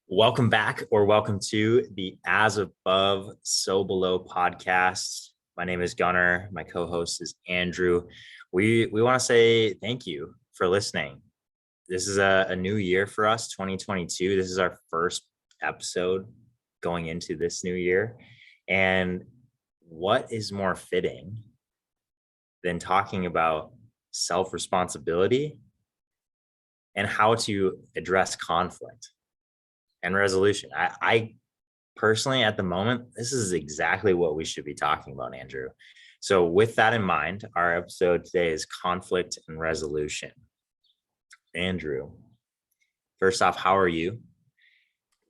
Welcome back, or welcome to the As Above, So Below podcast. My name is Gunnar. My co-host is Andrew. We want to say thank you for listening. This is a new year for us, 2022. This is our first episode going into this new year. And what is more fitting than talking about self-responsibility and how to address conflict and resolution? I personally, at the moment, this is exactly what we should be talking about, Andrew. So with that in mind, our episode today is conflict and resolution. Andrew, first off, how are you?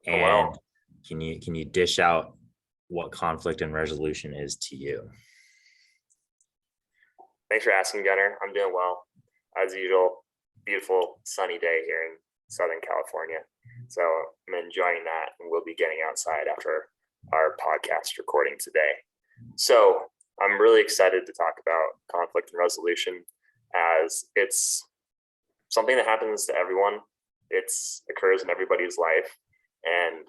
And well, can you dish out what conflict and resolution is to you? thanks for asking, Gunnar. I'm doing well. As usual, beautiful sunny day here in Southern California. So I'm enjoying that, and we'll be getting outside after our podcast recording today. So I'm really excited to talk about conflict and resolution, as it's something that happens to everyone. It occurs in everybody's life, and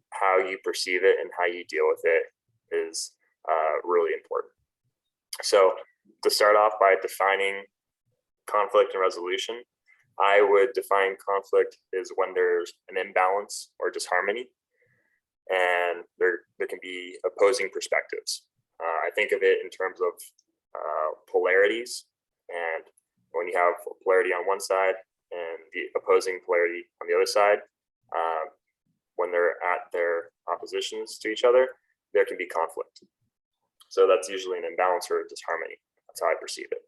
how you perceive it and how you deal with it is really important. So to start off by defining conflict and resolution, I would define conflict is when there's an imbalance or disharmony, and there can be opposing perspectives. I think of it in terms of polarities, and when you have polarity on one side and the opposing polarity on the other side, when they're at their oppositions to each other, there can be conflict. So that's usually an imbalance or a disharmony. That's how I perceive it.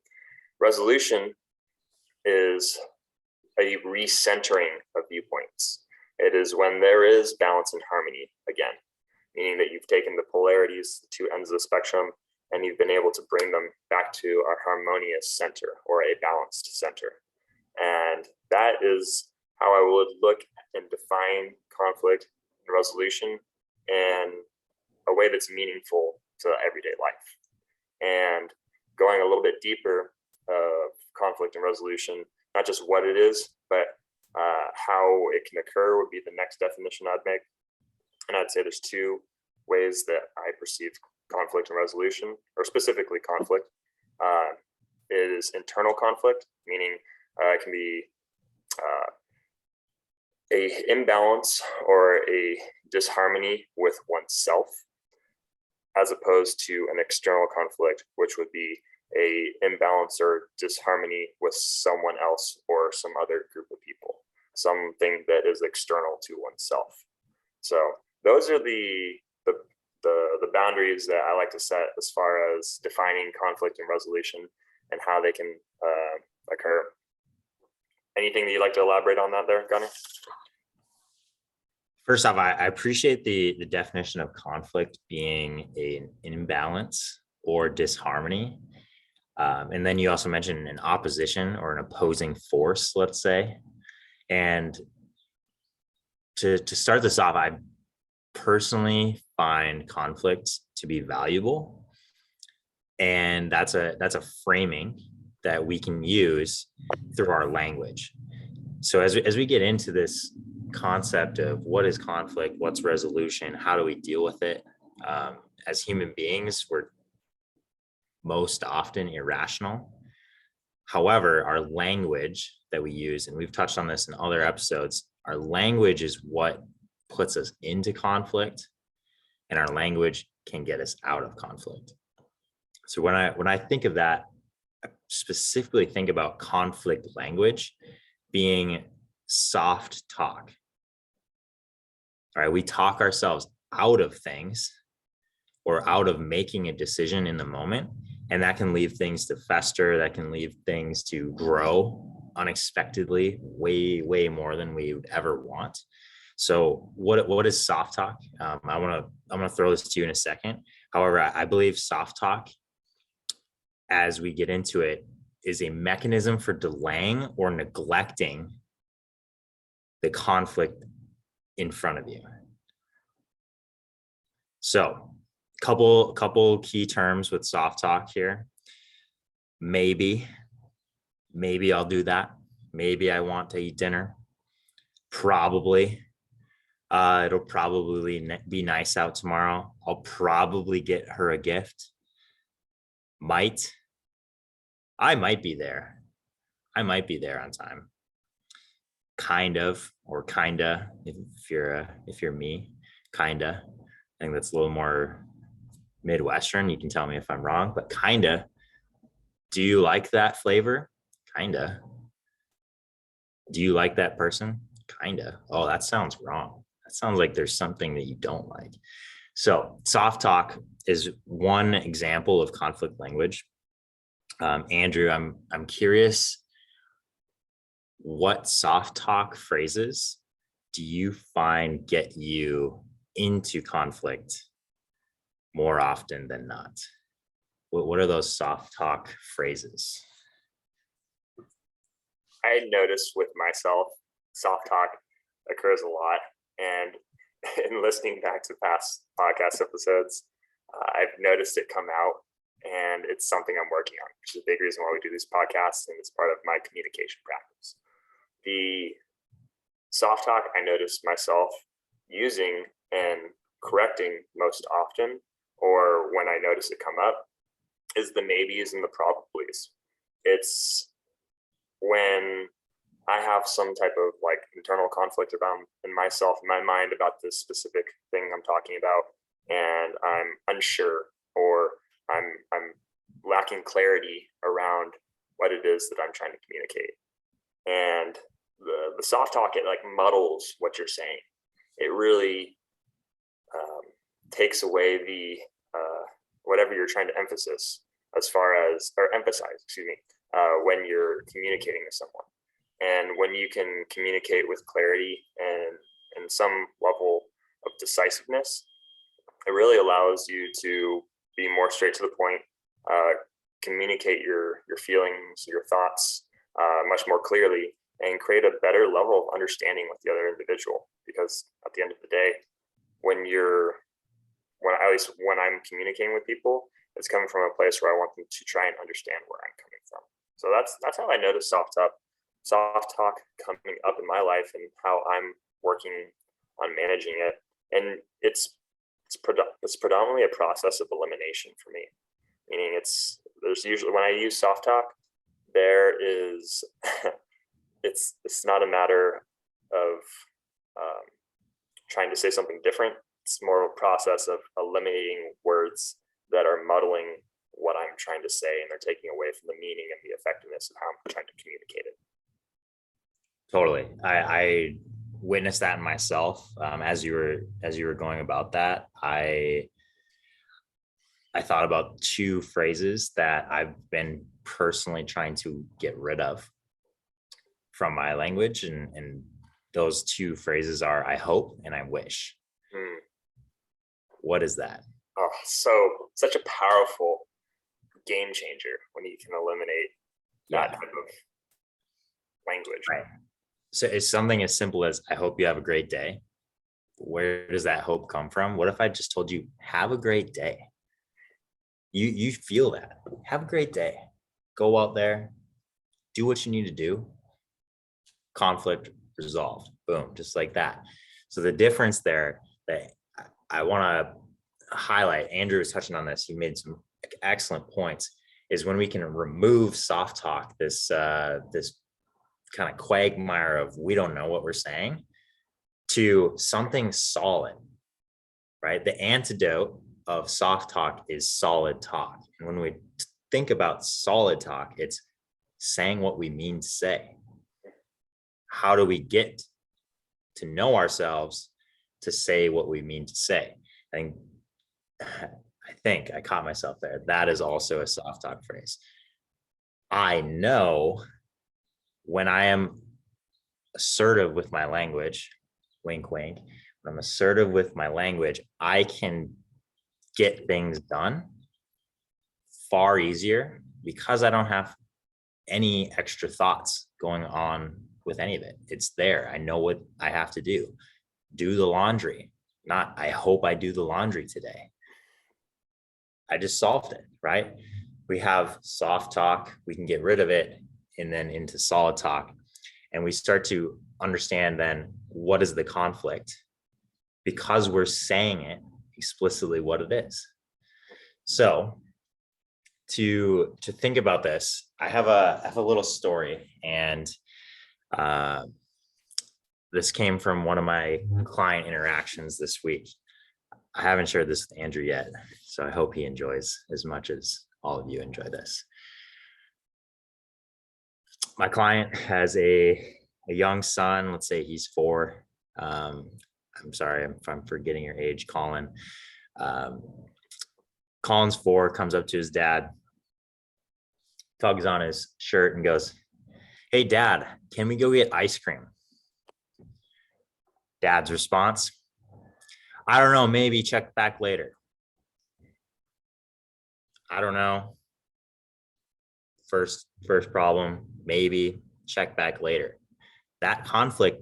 Resolution is a recentering of viewpoints. It is when there is balance and harmony again, meaning that you've taken the polarities, the two ends of the spectrum, and you've been able to bring them back to a harmonious center or a balanced center. And that is how I would look and define conflict and resolution in a way that's meaningful to everyday life. And going a little bit deeper of conflict and resolution, not just what it is, but how it can occur would be the next definition I'd make. And I'd say there's two ways that I perceive conflict and resolution, or specifically conflict. It is internal conflict, meaning it can be a imbalance or a disharmony with oneself, as opposed to an external conflict, which would be a imbalance or disharmony with someone else or some other group of people, something that is external to oneself. So those are the boundaries that I like to set as far as defining conflict and resolution and how they can occur. Anything that you'd like to elaborate on that there, Gunnar? First off, I appreciate the definition of conflict being an imbalance or disharmony. And then you also mentioned an opposition or an opposing force, let's say. And to start this off, I personally find conflict to be valuable. And that's a framing that we can use through our language. So as we get into this concept of what is conflict, what's resolution, how do we deal with it? As human beings, we're most often irrational. However, our language that we use, and we've touched on this in other episodes, our language is what puts us into conflict, and our language can get us out of conflict. So when I think of that, I specifically think about conflict language being soft talk. All right, we talk ourselves out of things or out of making a decision in the moment, and that can leave things to fester, that can leave things to grow unexpectedly, way more than we would ever want. So what is soft talk? I'm gonna throw this to you in a second. However, I believe soft talk, as we get into it, is a mechanism for delaying or neglecting the conflict in front of you. So couple key terms with soft talk here. Maybe I'll do that. Maybe I want to eat dinner. Probably. It'll probably be nice out tomorrow. I'll probably get her a gift. I might be there. I might be there on time. Kind of, or kinda, if you're me, kinda. I think that's a little more Midwestern. You can tell me if I'm wrong, but kinda. Do you like that flavor? Kinda. Do you like that person? Kinda. Oh, that sounds wrong. That sounds like there's something that you don't like. So soft talk is one example of conflict language. Andrew, I'm curious, what soft talk phrases do you find get you into conflict more often than not? What are those soft talk phrases? I noticed with myself, soft talk occurs a lot. And in listening back to past podcast episodes, I've noticed it come out, and it's something I'm working on, which is a big reason why we do these podcasts, and it's part of my communication practice. The soft talk I noticed myself using and correcting most often, or when I notice it come up, is the maybes and the probablys. It's when I have some type of like internal conflict around in myself, in my mind, about this specific thing I'm talking about, and I'm unsure, or I'm lacking clarity around what it is that I'm trying to communicate. And the soft talk, it like muddles what you're saying. It really takes away the whatever you're trying to emphasize, when you're communicating with someone. And when you can communicate with clarity and some level of decisiveness, it really allows you to be more straight to the point, communicate your feelings, your thoughts much more clearly, and create a better level of understanding with the other individual. Because at the end of the day, when at least when I'm communicating with people, it's coming from a place where I want them to try and understand where I'm coming from. So that's how I notice soft talk coming up in my life, and how I'm working on managing it. And it's predominantly a process of elimination for me. Meaning there's usually, when I use soft talk, there is it's not a matter of trying to say something different. It's more of a process of eliminating words that are muddling what I'm trying to say, and they're taking away from the meaning and the effectiveness of how I'm trying to communicate it. Totally. I witnessed that in myself. As you were going about that, I thought about two phrases that I've been personally trying to get rid of from my language, and those two phrases are "I hope" and "I wish." What is that? Oh, so such a powerful game changer when you can eliminate that type of language. Right. So it's something as simple as "I hope you have a great day." Where does that hope come from? What if I just told you, "Have a great day"? You feel that. Have a great day. Go out there, do what you need to do. Conflict resolved. Boom, just like that. So the difference there that I want to highlight, Andrew was touching on this, he made some excellent points, is when we can remove soft talk, this kind of quagmire of we don't know what we're saying, to something solid, right? The antidote of soft talk is solid talk. And when we think about solid talk, it's saying what we mean to say. How do we get to know ourselves to say what we mean to say? I think I caught myself there. That is also a soft talk phrase. I know when I am assertive with my language, wink, wink, when I'm assertive with my language, I can get things done far easier because I don't have any extra thoughts going on with any of it. It's there. I know what I have to do. Do the laundry. Not, I hope I do the laundry today. I just solved it, right? We have soft talk. We can get rid of it, and then into solid talk. And we start to understand then, what is the conflict? because we're saying it explicitly what it is. So to think about this, I have a little story, and this came from one of my client interactions this week. I haven't shared this with Andrew yet, so I hope he enjoys as much as all of you enjoy this. My client has a young son. Let's say he's 4. I'm sorry if I'm forgetting your age, Colin. Colin's 4, comes up to his dad, tugs on his shirt and goes, "Hey, Dad, can we go get ice cream?" Dad's response, "I don't know, maybe, check back later." I don't know. First problem, maybe, check back later. That conflict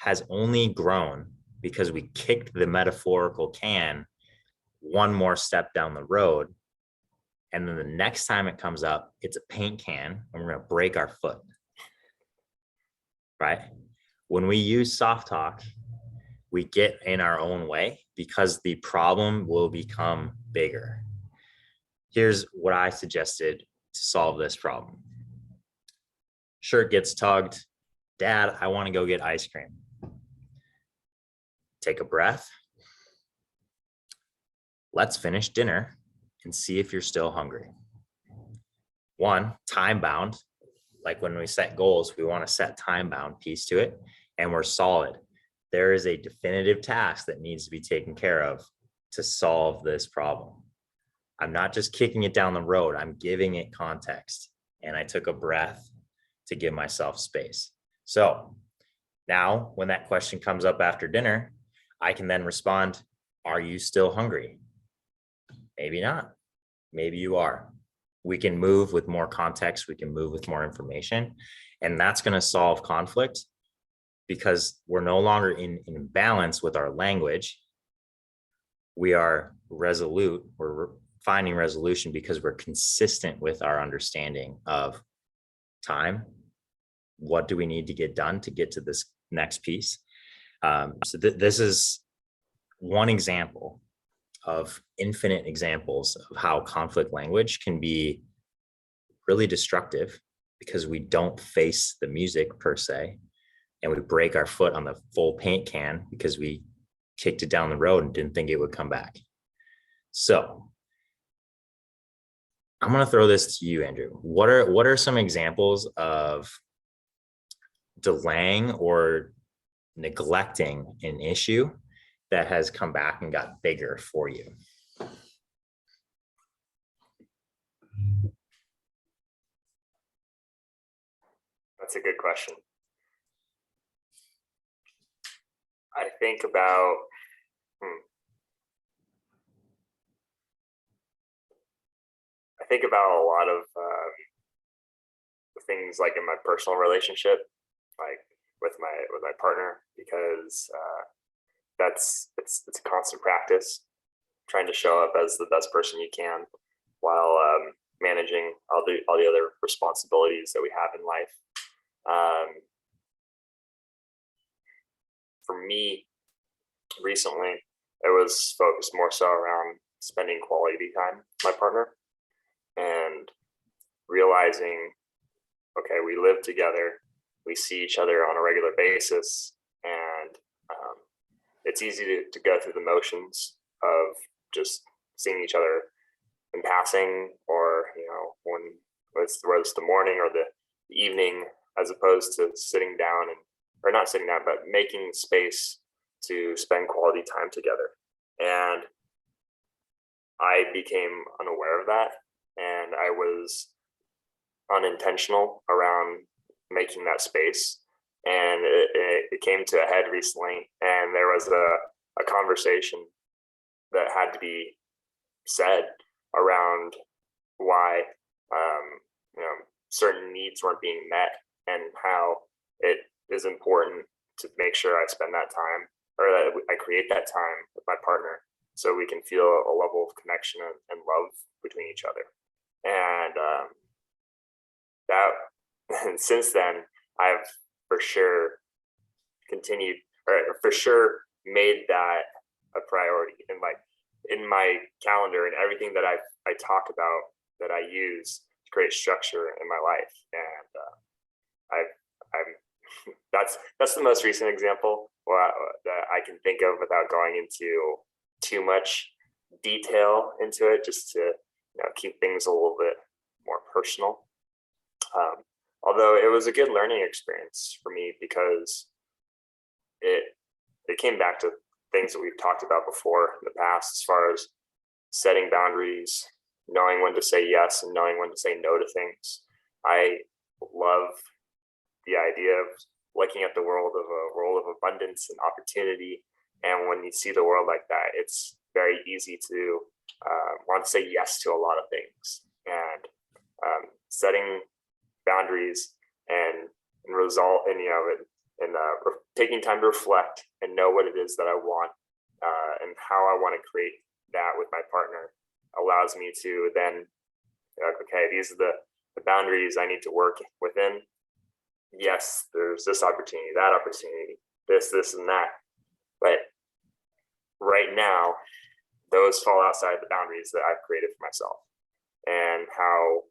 has only grown because we kicked the metaphorical can one more step down the road. And then the next time it comes up, it's a paint can and we're going to break our foot. Right? When we use soft talk, we get in our own way because the problem will become bigger. Here's what I suggested to solve this problem. Shirt gets tugged. "Dad, I want to go get ice cream." Take a breath. Let's finish dinner and see if you're still hungry. 1, time bound. Like when we set goals, we want to set time bound piece to it, and we're solid. There is a definitive task that needs to be taken care of to solve this problem. I'm not just kicking it down the road, I'm giving it context. And I took a breath to give myself space. So now when that question comes up after dinner, I can then respond, "Are you still hungry?" Maybe not. Maybe you are. We can move with more context. We can move with more information. And that's going to solve conflict because we're no longer in balance with our language. We are resolute. We're finding resolution because we're consistent with our understanding of time. What do we need to get done to get to this next piece? This is one example of infinite examples of how conflict language can be really destructive because we don't face the music per se, and we break our foot on the full paint can because we kicked it down the road and didn't think it would come back. So I'm going to throw this to you, Andrew. What are some examples of delaying or neglecting an issue that has come back and got bigger for you? That's a good question. I think about a lot of things like in my personal relationship, like with my partner, because it's a constant practice trying to show up as the best person you can while managing all the other responsibilities that we have in life. For me, recently, it was focused more so around spending quality time with my partner and realizing, okay, we live together, we see each other on a regular basis, and it's easy to go through the motions of just seeing each other in passing, or when whether it's the morning or the evening, as opposed to sitting down or not sitting down, but making space to spend quality time together. And I became unaware of that, and I was unintentional around making that space. And it came to a head recently, and there was a conversation that had to be said around why certain needs weren't being met, and how it is important to make sure I spend that time, or that I create that time with my partner, so we can feel a level of connection and love between each other. And and since then, I've for sure continued, or for sure made that a priority. And like in my calendar and everything that I talk about, that I use to create structure in my life. And I'm that's the most recent example that I can think of without going into too much detail into it, just to keep things a little bit more personal. Although it was a good learning experience for me, because it came back to things that we've talked about before in the past, as far as setting boundaries, knowing when to say yes and knowing when to say no to things. I love the idea of looking at the world of abundance and opportunity. And when you see the world like that, it's very easy to want to say yes to a lot of things. And setting boundaries and result in taking time to reflect and know what it is that I want and how I want to create that with my partner allows me to then okay, these are the boundaries I need to work within. Yes, there's this opportunity, that opportunity, this and that, but right now those fall outside the boundaries that I've created for myself and how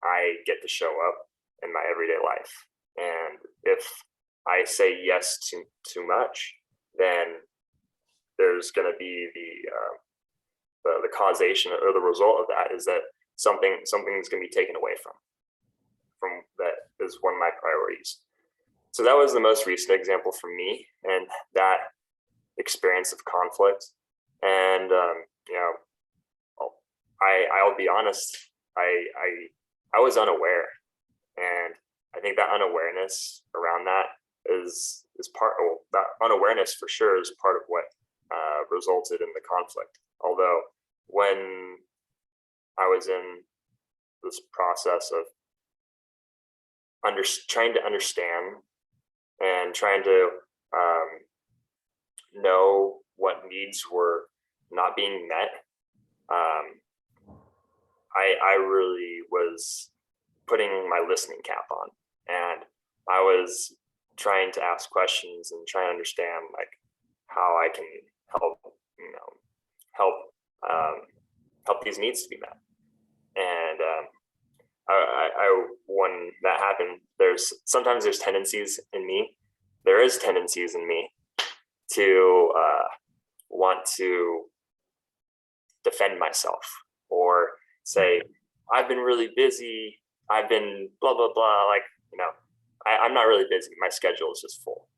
I get to show up in my everyday life. And if I say yes too much, then there's going to be the causation, or the result of that is that something's going to be taken away from that is one of my priorities. So that was the most recent example for me, and that experience of conflict. And I'll be honest, I was unaware, and I think that unawareness around that is part. Well, that unawareness for sure is part of what resulted in the conflict. Although when I was in this process of trying to understand and trying to know what needs were not being met, I really was putting my listening cap on, and I was trying to ask questions and trying to understand like how I can help these needs to be met. And when that happened, sometimes there's tendencies in me. There is tendencies in me to want to defend myself or say, I've been really busy. I've been blah, blah, blah. Like, I'm not really busy. My schedule is just full,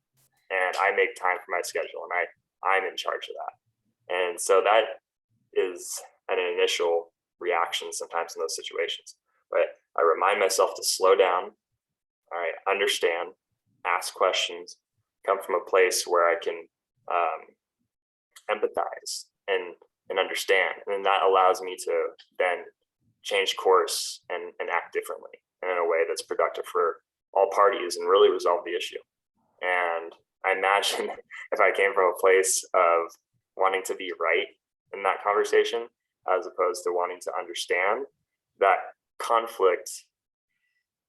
and I make time for my schedule, and I'm in charge of that. And so that is an initial reaction sometimes in those situations. But I remind myself to slow down, all right, understand, ask questions, come from a place where I can empathize and understand. And that allows me to then change course and act differently in a way that's productive for all parties and really resolve the issue. And I imagine if I came from a place of wanting to be right in that conversation, as opposed to wanting to understand, that conflict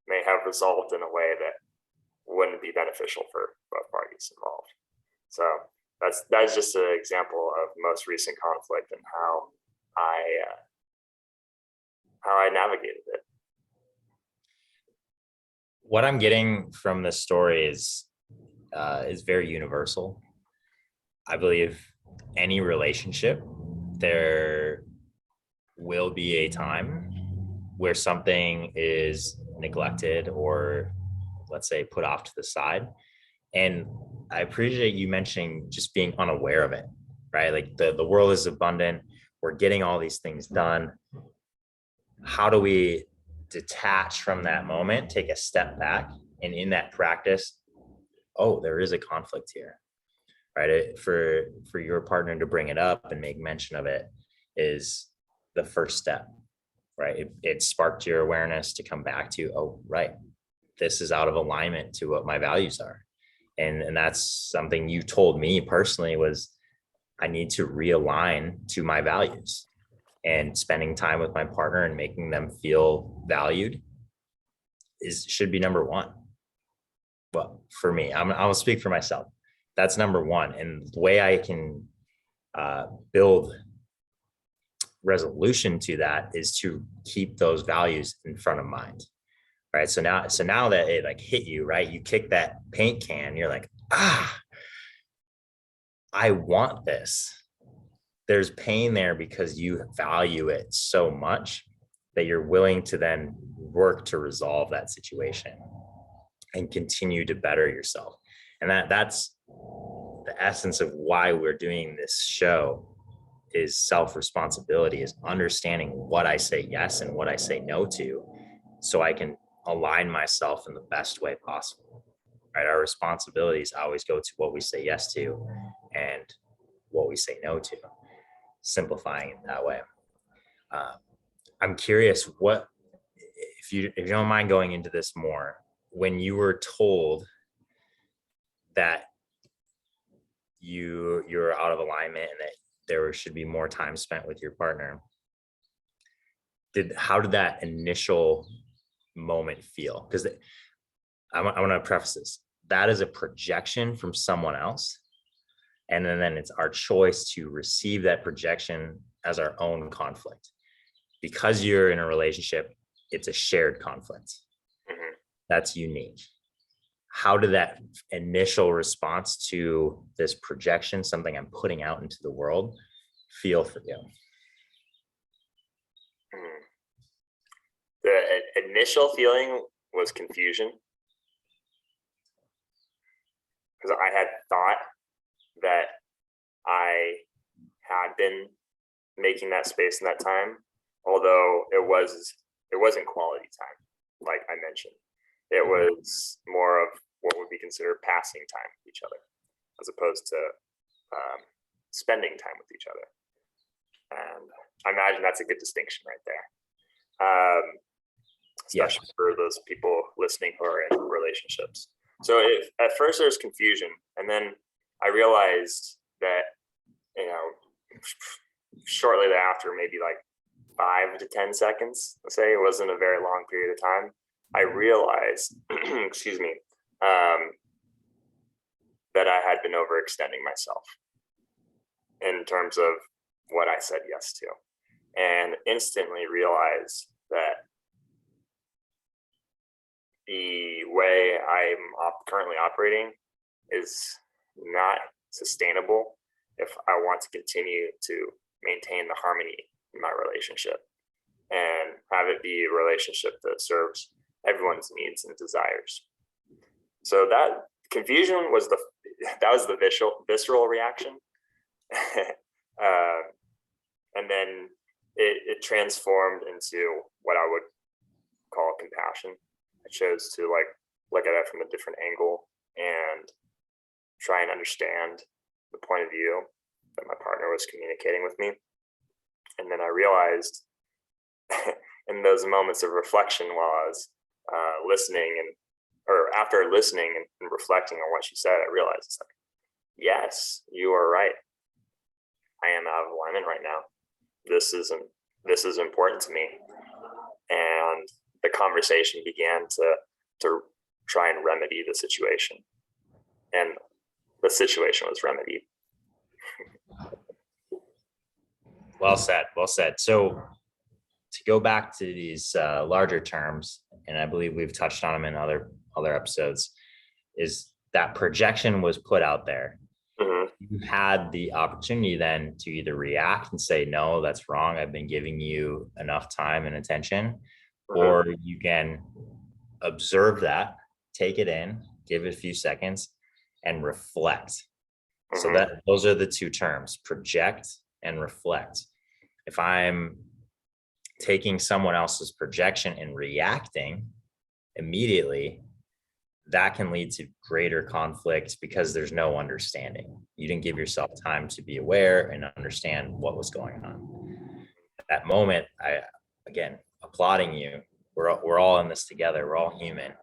may have resolved in a way that wouldn't be beneficial for both parties involved. So that's just an example of most recent conflict and how I navigated it. What I'm getting from this story is very universal. I believe any relationship, there will be a time where something is neglected or, let's say, put off to the side. And I appreciate you mentioning just being unaware of it, right? Like the world is abundant. We're getting all these things done. How do we detach from that moment, take a step back, and in that practice, oh, there is a conflict here, right? For your partner to bring it up and make mention of it is the first step, right? It sparked your awareness to come back to, oh, right, this is out of alignment to what my values are. And that's something you told me personally was I need to realign to my values, and spending time with my partner and making them feel valued should be number one. Well, for me, I'll speak for myself. That's number one. And the way I can build resolution to that is to keep those values in front of mind. Right. So now that it like hit you, right, you kick that paint can, you're like, I want this. There's pain there because you value it so much that you're willing to then work to resolve that situation and continue to better yourself. And that's the essence of why we're doing this show, is self-responsibility, is understanding what I say yes and what I say no to, so I can align myself in the best way possible. Right? Our responsibilities always go to what we say yes to and what we say no to, simplifying it that way. I'm curious, what, if you don't mind going into this more, when you were told that you're out of alignment and that there should be more time spent with your partner, how did that initial moment feel? Because I want to preface this, that is a projection from someone else, and then it's our choice to receive that projection as our own conflict. Because you're in a relationship, it's a shared conflict. That's unique. How did that initial response to this projection, something I'm putting out into the world, feel for you? The initial feeling was confusion, because I had thought that I had been making that space in that time, although it wasn't quality time, like I mentioned. It was more of what would be considered passing time with each other, as opposed to spending time with each other. And I imagine that's a good distinction right there, especially for those people listening who are in relationships. So at first there was confusion, and then I realized that, shortly thereafter, maybe like 5 to 10 seconds, let's say, it wasn't a very long period of time, I realized, excuse me, that I had been overextending myself in terms of what I said yes to, and instantly realized that the way I'm currently operating is not sustainable if I want to continue to maintain the harmony in my relationship and have it be a relationship that serves everyone's needs and desires. So that confusion was the visceral reaction. And then it transformed into what I would call compassion. I chose to look at it from a different angle and try and understand the point of view that my partner was communicating with me. And then I realized in those moments of reflection while I was after listening and reflecting on what she said, I realized it's like, yes, you are right. I am out of alignment right now. This is important to me. And the conversation began to try and remedy the situation. And the situation was remedied. Well said. Well said. So to go back to these larger terms, and I believe we've touched on them in other episodes, is that projection was put out there. Mm-hmm. You had the opportunity then to either react and say, no, that's wrong, I've been giving you enough time and attention, Mm-hmm. or you can observe that, take it in, give it a few seconds, and reflect. Mm-hmm. So those are the two terms, project and reflect. If I'm taking someone else's projection and reacting immediately, that can lead to greater conflict because there's no understanding. You didn't give yourself time to be aware and understand what was going on. At that moment, I, again, applauding you. We're all in this together. We're all human.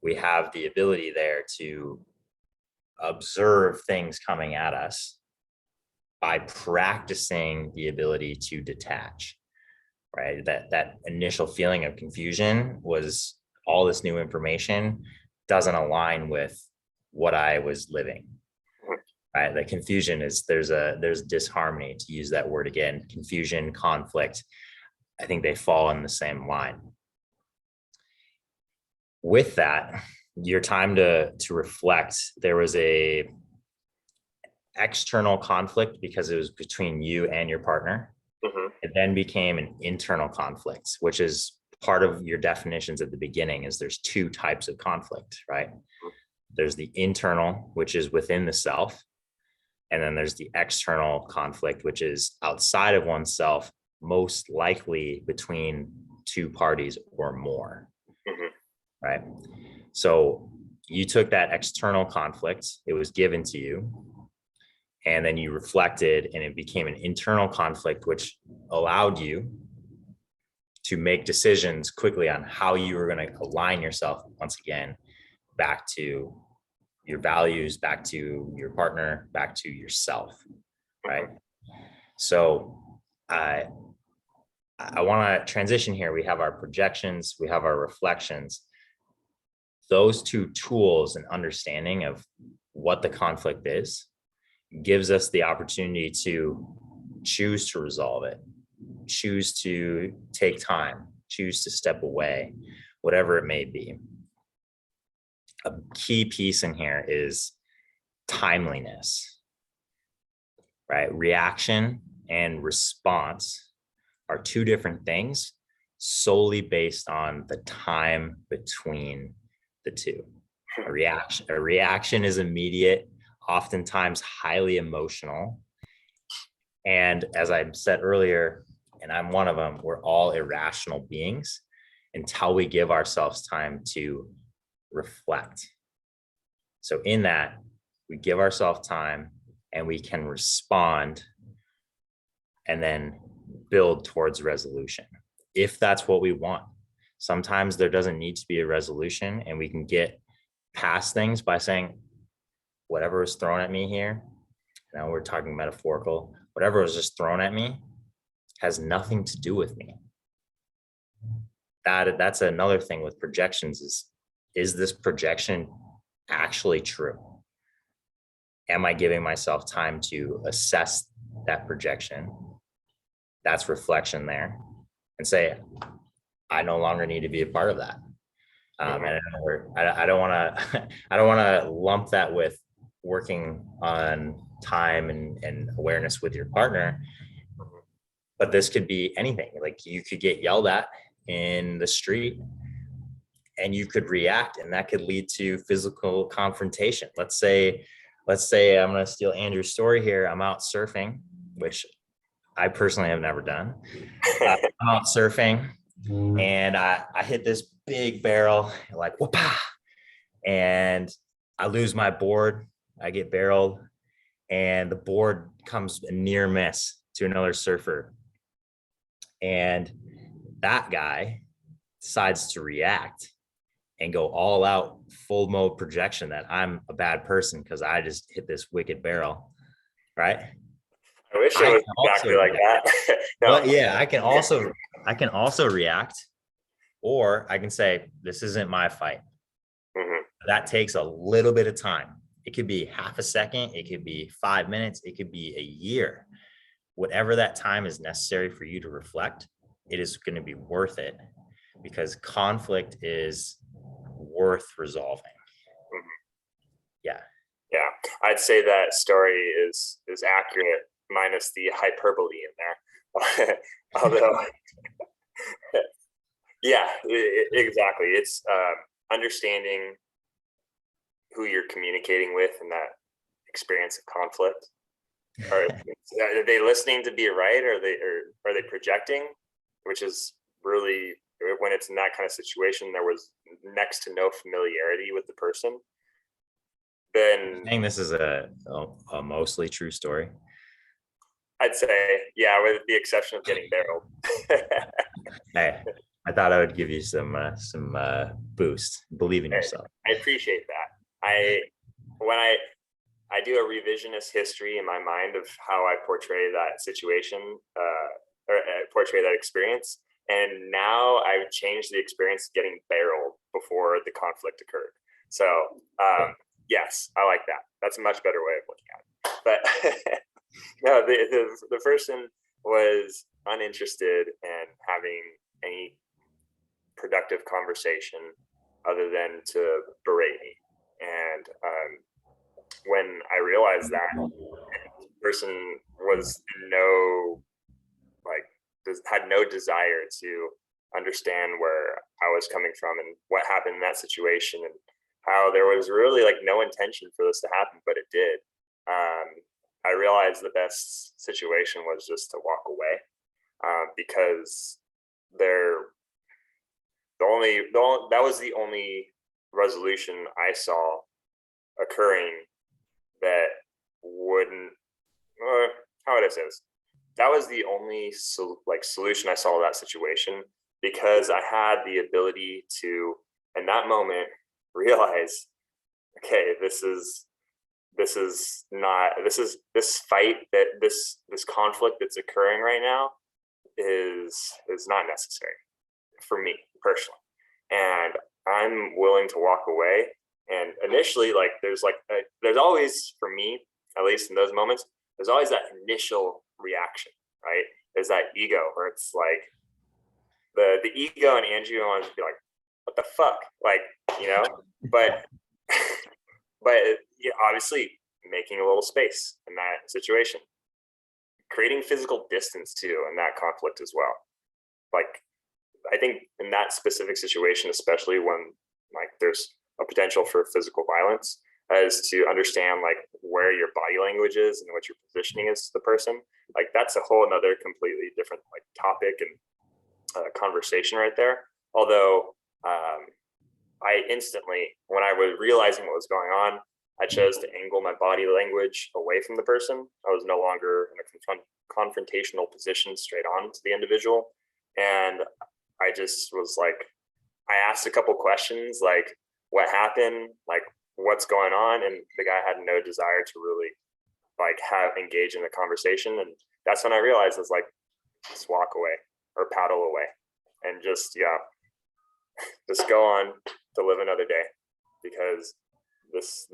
We have the ability there to observe things coming at us by practicing the ability to detach, right? That initial feeling of confusion was all this new information doesn't align with what I was living. right? The confusion is there's disharmony, to use that word again. Confusion, conflict, I think they fall in the same line. With that, your time to reflect, there was a external conflict because it was between you and your partner. It then became an internal conflict, which is part of your definitions at the beginning. Is there's two types of conflict, right? There's the internal, which is within the self, and then there's the external conflict, which is outside of oneself, most likely between two parties or more, right? So you took that external conflict, it was given to you, and then you reflected, and it became an internal conflict, which allowed you to make decisions quickly on how you were going to align yourself once again back to your values, back to your partner, back to yourself, right? So I want to transition here. We have our projections, we have our reflections. Those two tools and understanding of what the conflict is gives us the opportunity to choose to resolve it, choose to take time, choose to step away, whatever it may be. A key piece in here is timeliness, right? Reaction and response are two different things solely based on the time between the two. A reaction is immediate, oftentimes highly emotional. And as I said earlier, and I'm one of them, we're all irrational beings until we give ourselves time to reflect. So in that, we give ourselves time and we can respond and then build towards resolution, if that's what we want. Sometimes there doesn't need to be a resolution, and we can get past things by saying, whatever was thrown at me here, now we're talking metaphorical, whatever was just thrown at me has nothing to do with me. That's another thing with projections is this projection actually true? Am I giving myself time to assess that projection? That's reflection there, and say, I no longer need to be a part of that. And I don't want to I don't want to lump that with working on time and awareness with your partner, but this could be anything. Like, you could get yelled at in the street and you could react, and that could lead to physical confrontation. Let's say I'm going to steal Andrew's story here. I'm out surfing, which I personally have never done. I'm out surfing and I hit this big barrel, like whoopah, and I lose my board. I get barreled, and the board comes a near miss to another surfer, and that guy decides to react and go all out full mode projection that I'm a bad person because I just hit this wicked barrel, right? I wish it was exactly like that. No. But yeah, I can also react, or I can say, this isn't my fight. That takes a little bit of time. It could be half a second, it could be 5 minutes, it could be a year. Whatever that time is necessary for you to reflect, it is going to be worth it, because conflict is worth resolving. Yeah. I'd say that story is accurate, minus the hyperbole in there. Although, yeah, exactly. It's understanding who you're communicating with in that experience of conflict. Are they listening to be right, or are they projecting? Which is really, when it's in that kind of situation, there was next to no familiarity with the person. Then I think this is a mostly true story. I'd say, yeah, with the exception of getting barreled. Hey, I thought I would give you some boost. Believe in yourself. I appreciate that. When I do a revisionist history in my mind of how I portray that situation, or portray that experience. And now I've changed the experience getting barreled before the conflict occurred. So yes, I like that. That's a much better way of looking at it. But no, the person was uninterested in having any productive conversation other than to berate me. And when I realized that, the person was had no desire to understand where I was coming from and what happened in that situation, and how there was really like no intention for this to happen, but it did. I realized the best situation was just to walk away, because that was the only resolution I saw occurring that wouldn't, how would I say this? That was the only solution I saw to that situation, because I had the ability to, in that moment, realize, okay, this conflict that's occurring right now is not necessary for me personally, and I'm willing to walk away. And initially, there's always, for me, at least in those moments, there's always that initial reaction, right? There's that ego where it's like the ego and Andrew wants to be like, what the fuck? But obviously making a little space in that situation, creating physical distance too in that conflict as well. Like, I think in that specific situation, especially when there's a potential for physical violence, as to understand where your body language is and what your positioning is to the person. That's a whole another completely different topic and conversation right there. Although I instantly, when I was realizing what was going on, I chose to angle my body language away from the person. I was no longer in a confrontational position straight on to the individual. And I just was I asked a couple questions, what happened, what's going on, and the guy had no desire to really have engage in the conversation. And that's when I realized it's just walk away or paddle away and just go on to live another day, because this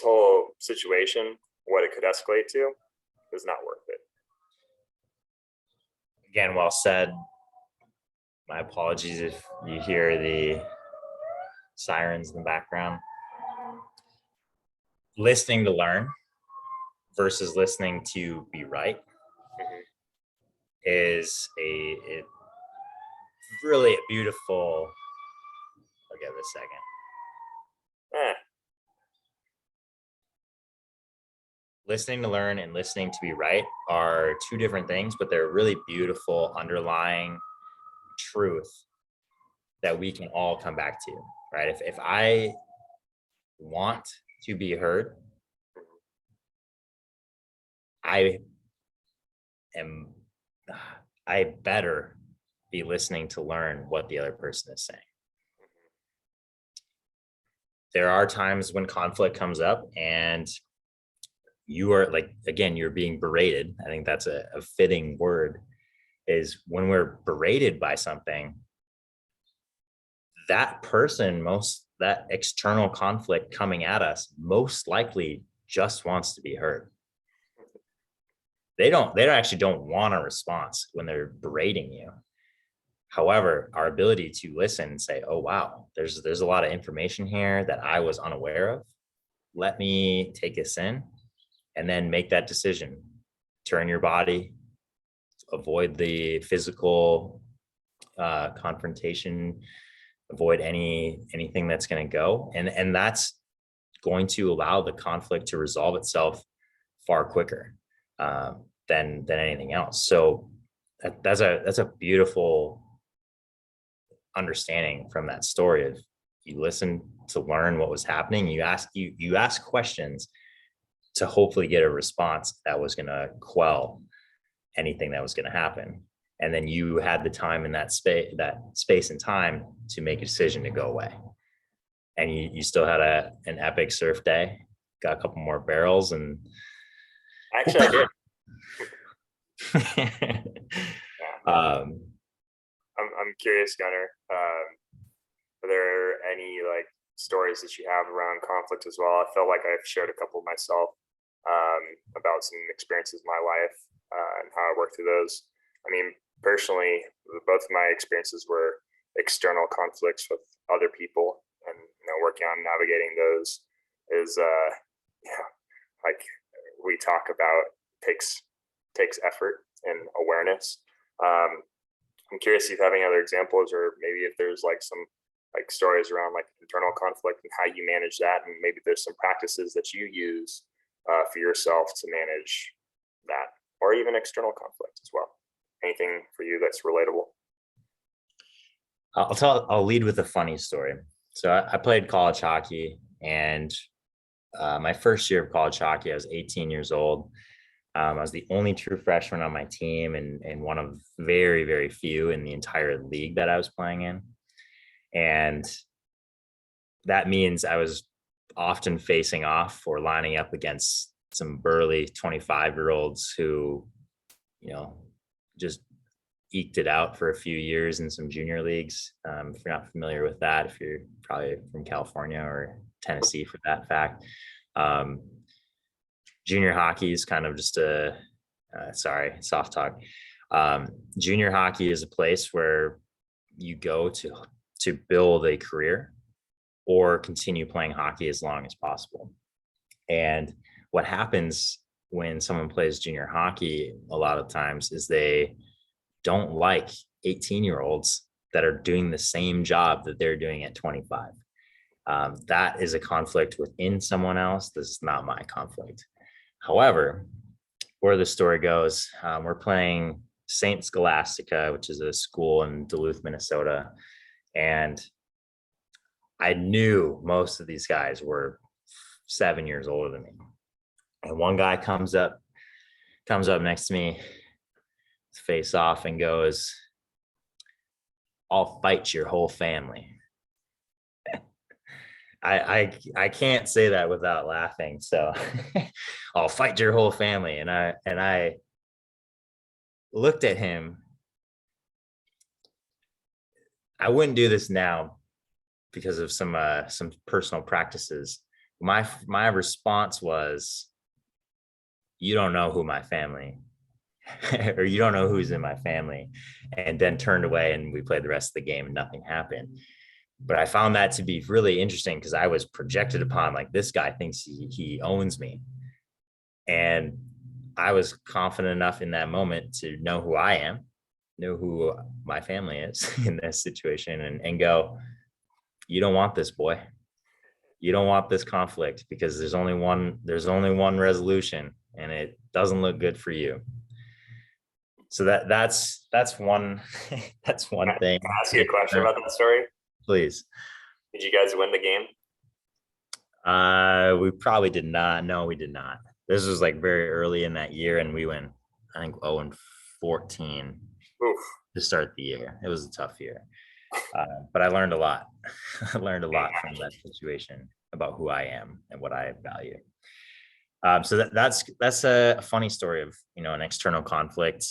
whole situation, what it could escalate to, is not worth it. Again, well said. My apologies if you hear the sirens in the background. Listening to learn versus listening to be right is really a beautiful, I'll give it a second. Listening to learn and listening to be right are two different things, but they're really beautiful underlying truth that we can all come back to, right? If I want to be heard, I better be listening to learn what the other person is saying. There are times when conflict comes up and you are you're being berated. I think that's a fitting word, is when we're berated by something, that person, that external conflict coming at us most likely just wants to be heard. They actually don't want a response when they're berating you. However, our ability to listen and say, oh, wow, there's a lot of information here that I was unaware of. Let me take this in and then make that decision. Turn your body, avoid the physical confrontation, avoid anything that's going to go. And that's going to allow the conflict to resolve itself far quicker than anything else. So that's a beautiful understanding from that story of you listen to learn what was happening. You ask questions to hopefully get a response that was going to quell anything that was going to happen. And then you had the time in that space and time to make a decision to go away. And you still had an epic surf day, got a couple more barrels, and actually I did. I'm curious, Gunnar. Are there any stories that you have around conflict as well? I felt like I've shared a couple myself. about some experiences in my life and how I worked through those. I mean, personally, both of my experiences were external conflicts with other people, and working on navigating those is like we talk about, takes effort and awareness. I'm curious if you have any other examples, or maybe if there's like some like stories around like internal conflict and how you manage that, and maybe there's some practices that you use for yourself to manage that, or even external conflict as well. Anything for you that's relatable? I'll lead with a funny story. So I played college hockey, and my first year of college hockey, I was 18 years old. I was the only true freshman on my team, and one of very, very few in the entire league that I was playing in. And that means I was often facing off or lining up against some burly 25-year-olds who, just eked it out for a few years in some junior leagues. If you're not familiar with that, if you're probably from California or Tennessee for that fact, junior hockey is kind of just soft talk. Junior hockey is a place where you go to build a career or continue playing hockey as long as possible. And what happens when someone plays junior hockey a lot of times is they don't like 18-year-olds that are doing the same job that they're doing at 25. That is a conflict within someone else. This is not my conflict. However, where the story goes, we're playing St. Scholastica, which is a school in Duluth, Minnesota. And I knew most of these guys were 7 years older than me. And one guy comes up next to me, face off, and goes, "I'll fight your whole family." I can't say that without laughing. So I'll fight your whole family. And I looked at him. I wouldn't do this now because of some personal practices. My response was, "You don't know who my family or you don't know who's in my family," and then turned away, and we played the rest of the game and nothing happened. But I found that to be really interesting because I was projected upon, like, this guy thinks he owns me. And I was confident enough in that moment to know who I am, know who my family is in this situation, and go, "You don't want this, boy. You don't want this conflict, because there's only one resolution, and it doesn't look good for you." So that's one that's one thing. Can I ask you a question about that story? Please. Did you guys win the game? We probably did not. No, we did not. This was like very early in that year, and we went, I think, 0-14 to start the year. It was a tough year, but I learned a lot. I learned a lot from that situation about who I am and what I value. So that's a funny story of an external conflict.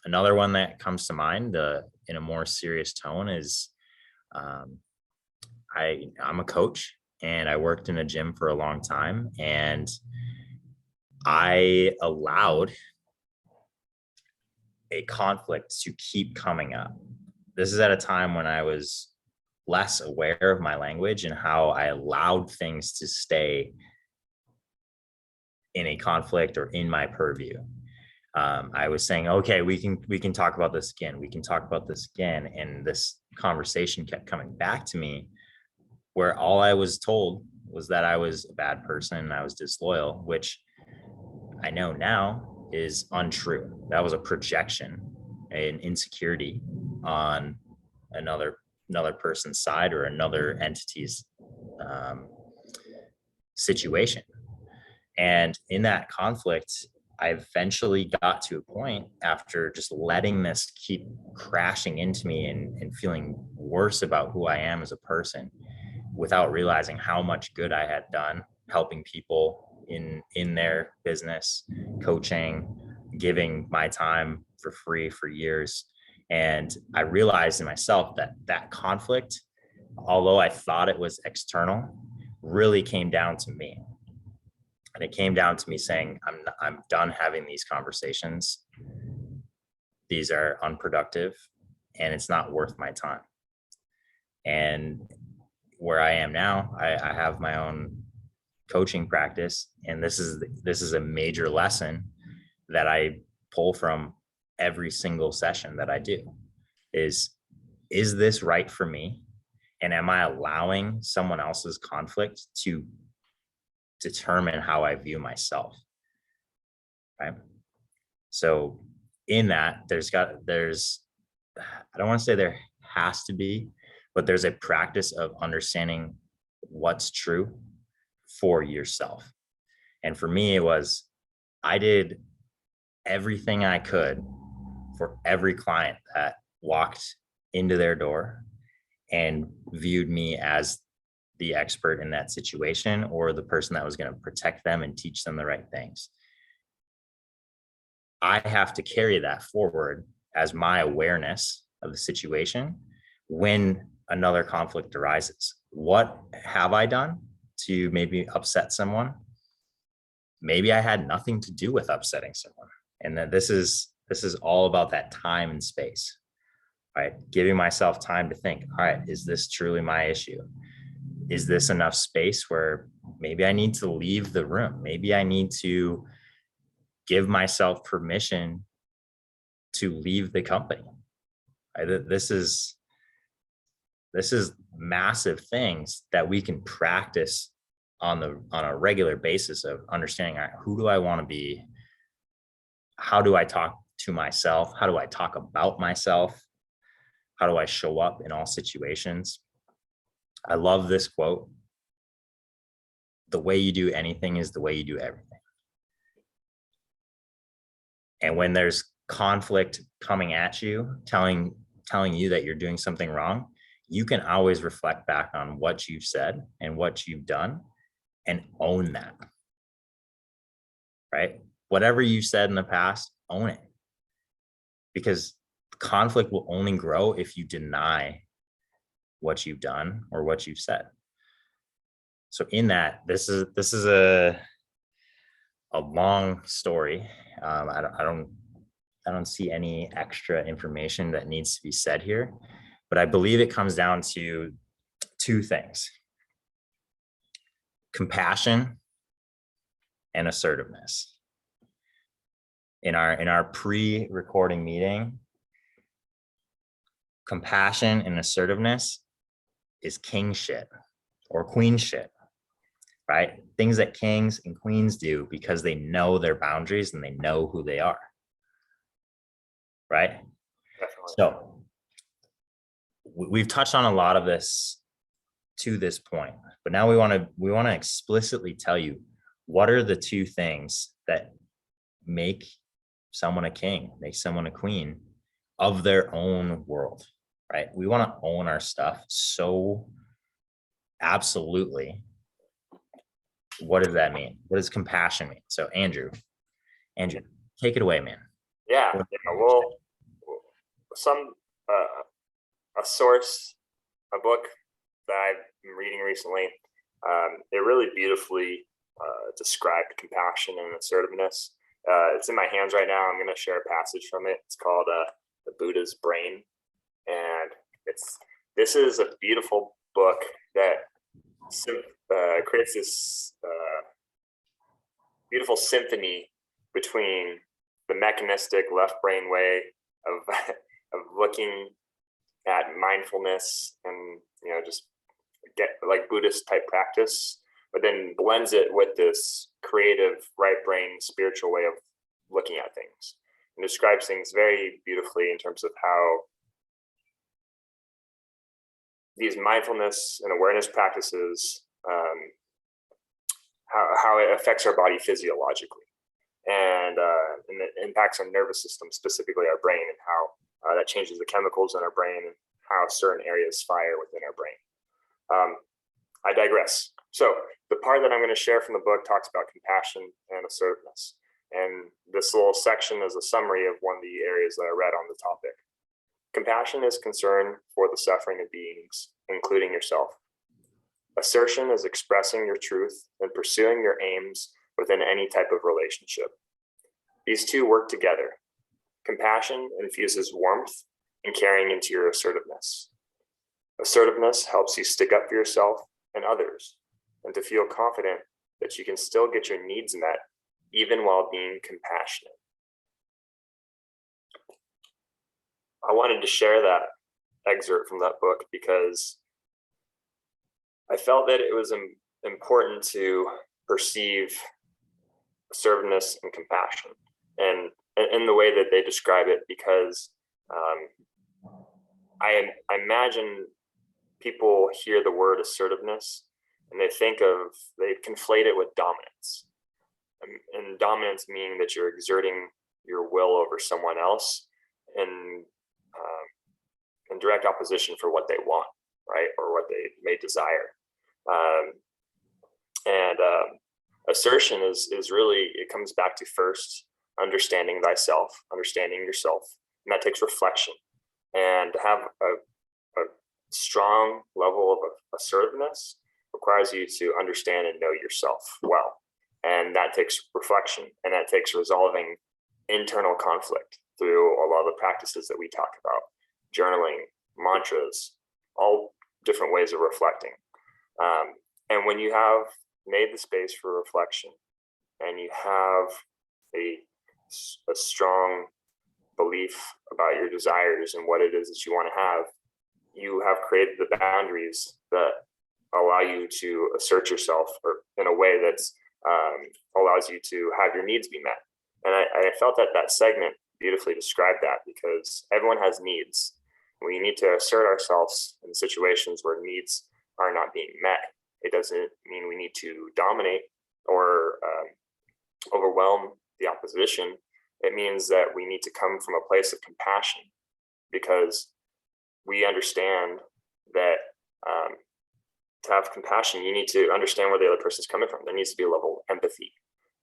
Another one that comes to mind in a more serious tone is I'm a coach, and I worked in a gym for a long time, and I allowed a conflict to keep coming up. This is at a time when I was less aware of my language and how I allowed things to stay in a conflict or in my purview. I was saying, "Okay, we can talk about this again. We can talk about this again." And this conversation kept coming back to me, where all I was told was that I was a bad person and I was disloyal, which I know now is untrue. That was a projection, an insecurity on another person's side or another entity's situation. And in that conflict, I eventually got to a point, after just letting this keep crashing into me and feeling worse about who I am as a person, without realizing how much good I had done helping people in their business, coaching, giving my time for free for years. And I realized in myself that conflict, although I thought it was external, really came down to me. And it came down to me saying, I'm done having these conversations. These are unproductive and it's not worth my time. And where I am now, I have my own coaching practice. And this is a major lesson that I pull from every single session that I do is this right for me? And am I allowing someone else's conflict to determine how I view myself? Right. So in that, I don't want to say there has to be, but there's a practice of understanding what's true for yourself. And for me, it was, I did everything I could for every client that walked into their door and viewed me as the expert in that situation or the person that was going to protect them and teach them the right things. I have to carry that forward as my awareness of the situation when another conflict arises. What have I done to maybe upset someone? Maybe I had nothing to do with upsetting someone. And then this is all about that time and space, right? Giving myself time to think, all right, is this truly my issue? Is this enough space where maybe I need to leave the room? Maybe I need to give myself permission to leave the company. Right? This is massive things that we can practice on a regular basis of understanding, all right, who do I want to be? How do I talk to myself? How do I talk about myself? How do I show up in all situations? I love this quote. The way you do anything is the way you do everything. And when there's conflict coming at you, telling you that you're doing something wrong, you can always reflect back on what you've said and what you've done and own that, right? Whatever you said in the past, own it. Because conflict will only grow if you deny what you've done or what you've said. So in that, this is a long story. I don't see any extra information that needs to be said here, but I believe it comes down to two things: compassion and assertiveness. In our pre-recording meeting, compassion and assertiveness is king shit or queen shit, right? Things that kings and queens do because they know their boundaries and they know who they are, right? Definitely. So we've touched on a lot of this to this point, but now we want to explicitly tell you what are the two things that make someone a king, make someone a queen of their own world, right? We want to own our stuff. So absolutely. What does that mean? What does compassion mean? So Andrew, take it away, man. Yeah. Well, a book that I've been reading recently, it really beautifully described compassion and assertiveness. It's in my hands right now. I'm going to share a passage from it. It's called The Buddha's Brain. And this is a beautiful book that creates this beautiful symphony between the mechanistic left brain way of of looking at mindfulness and just get like Buddhist type practice, but then blends it with this creative right brain spiritual way of looking at things, and describes things very beautifully in terms of how these mindfulness and awareness practices, how it affects our body physiologically, and it impacts our nervous system, specifically our brain, and how that changes the chemicals in our brain and how certain areas fire within our brain. I digress. So the part that I'm going to share from the book talks about compassion and assertiveness. And this little section is a summary of one of the areas that I read on the topic. Compassion is concern for the suffering of beings, including yourself. Assertion is expressing your truth and pursuing your aims within any type of relationship. These two work together. Compassion infuses warmth and caring into your assertiveness. Assertiveness helps you stick up for yourself and others, and to feel confident that you can still get your needs met even while being compassionate. I wanted to share that excerpt from that book because I felt that it was important to perceive assertiveness and compassion and in the way that they describe it, because I imagine people hear the word assertiveness and they conflate it with dominance. And dominance meaning that you're exerting your will over someone else in direct opposition for what they want, right? Or what they may desire. Assertion is really, it comes back to first understanding thyself, understanding yourself. And that takes reflection. And to have a strong level of assertiveness requires you to understand and know yourself well. And that takes reflection, and that takes resolving internal conflict through a lot of the practices that we talk about, journaling, mantras, all different ways of reflecting. And when you have made the space for reflection and you have a strong belief about your desires and what it is that you want to have, you have created the boundaries that allow you to assert yourself or in a way that's allows you to have your needs be met. And I felt that segment beautifully described that, because everyone has needs. We need to assert ourselves in situations where needs are not being met. It doesn't mean we need to dominate or overwhelm the opposition. It means that we need to come from a place of compassion, because we understand that to have compassion, you need to understand where the other person's coming from. There needs to be a level of empathy.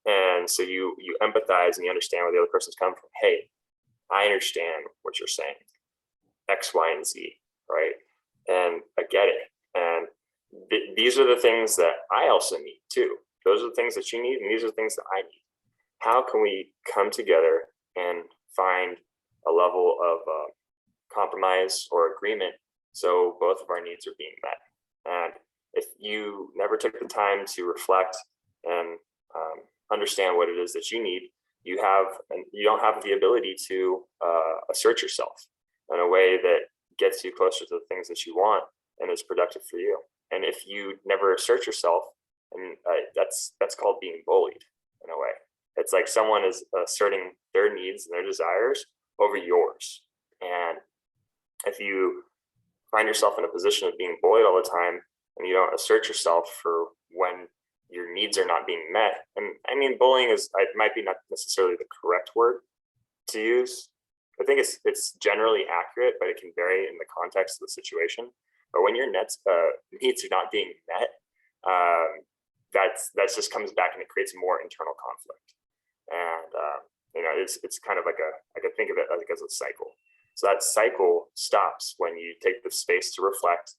And so you empathize and you understand where the other person's coming from. Hey, I understand what you're saying, X, Y, and Z, right? And I get it. And these are the things that I also need too. Those are the things that you need, and these are the things that I need. How can we come together and find a level of compromise or agreement so both of our needs are being met? And if you never took the time to reflect and understand what it is that you need, you don't have the ability to assert yourself in a way that gets you closer to the things that you want and is productive for you. And if you never assert yourself, and that's called being bullied in a way. It's like someone is asserting their needs and their desires over yours. And if you find yourself in a position of being bullied all the time and you don't assert yourself for when your needs are not being met, and I mean, bullying might be not necessarily the correct word to use. I think it's generally accurate, but it can vary in the context of the situation. But when your needs are not being met, that just comes back and it creates more internal conflict. And it's kind of like I could think of it like as a cycle. So that cycle stops when you take the space to reflect,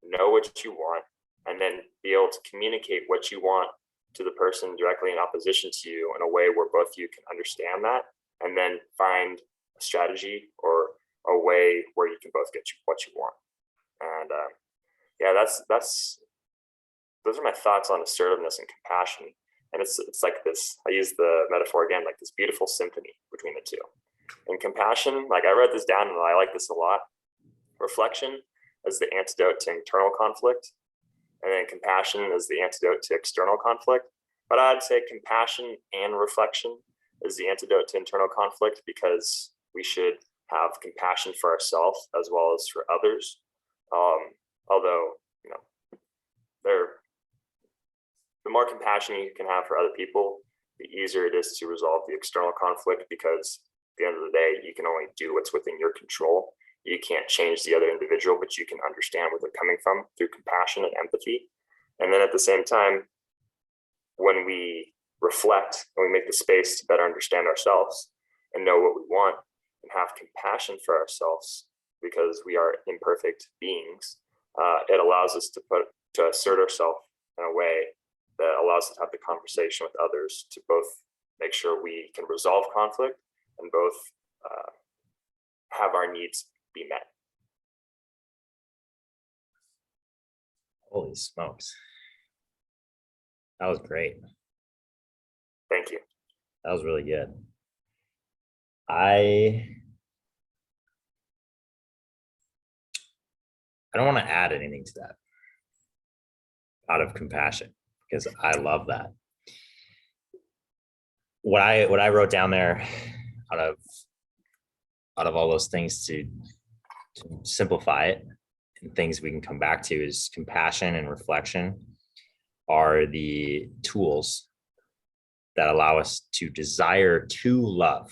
know what you want, and then be able to communicate what you want to the person directly in opposition to you in a way where both of you can understand that, and then find a strategy or a way where you can both get what you want. And those are my thoughts on assertiveness and compassion. And it's like this, I use the metaphor again, like this beautiful symphony between the two. And compassion, like I wrote this down and I like this a lot. Reflection is the antidote to internal conflict. And then compassion is the antidote to external conflict. But I'd say compassion and reflection is the antidote to internal conflict, because we should have compassion for ourselves as well as for others. Although, the more compassion you can have for other people, the easier it is to resolve the external conflict, because at the end of the day, you can only do what's within your control. You can't change the other individual, but you can understand where they're coming from through compassion and empathy. And then at the same time, when we reflect and we make the space to better understand ourselves and know what we want and have compassion for ourselves, because we are imperfect beings, it allows us to assert ourselves in a way that allows us to have the conversation with others to both make sure we can resolve conflict and both have our needs be met. Holy smokes. That was great. Thank you. That was really good. I don't want to add anything to that out of compassion, because I love that. What I wrote down there out of all those things to simplify it and things we can come back to is compassion and reflection are the tools that allow us to desire to love.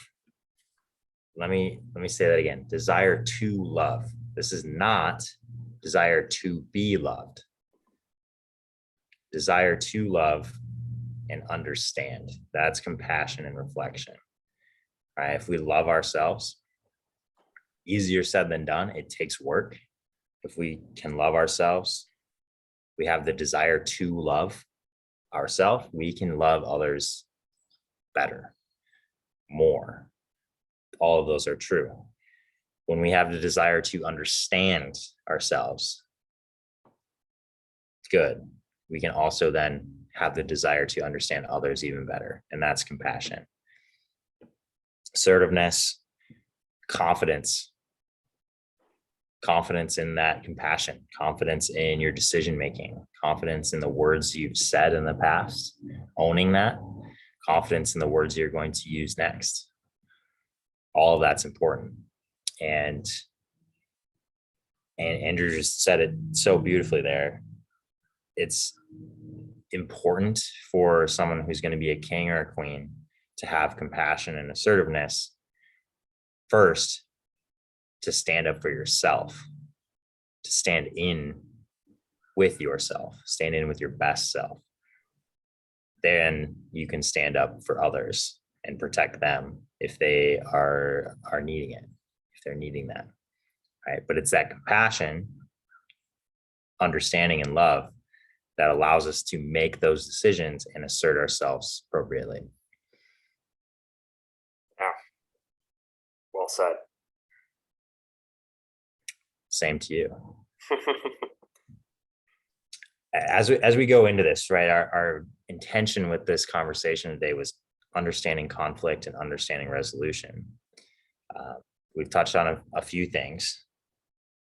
Let me say that again. Desire to love. This is not desire to be loved. Desire to love and understand. That's compassion and reflection. All right. If we love ourselves, easier said than done. It takes work. If we can love ourselves, we have the desire to love ourselves, we can love others better, more. All of those are true. When we have the desire to understand ourselves, good. We can also then have the desire to understand others even better, and that's compassion. Assertiveness, confidence in that compassion, confidence in your decision making, confidence in the words you've said in the past, owning that, confidence in the words you're going to use next. All of that's important. And Andrew just said it so beautifully there. It's important for someone who's going to be a king or a queen to have compassion and assertiveness first, to stand up for yourself, to stand in with yourself, stand in with your best self. Then you can stand up for others and protect them if they are needing it, if they're needing that. Right? But it's that compassion, understanding, and love that allows us to make those decisions and assert ourselves appropriately. Yeah. Well said. Same to you. As we go into this, right, our intention with this conversation today was understanding conflict and understanding resolution. We've touched on a few things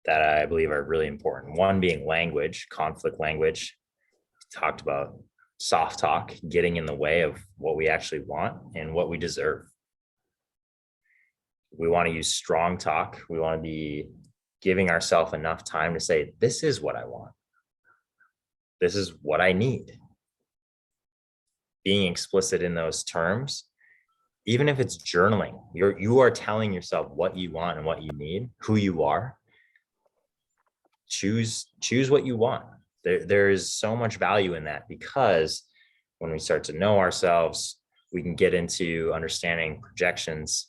that I believe are really important. One being language, conflict language. We talked about soft talk getting in the way of what we actually want and what we deserve. We want to use strong talk. We want to be giving ourselves enough time to say, this is what I want. This is what I need. Being explicit in those terms, even if it's journaling, you are telling yourself what you want and what you need, who you are. Choose what you want. There is so much value in that, because when we start to know ourselves, we can get into understanding projections.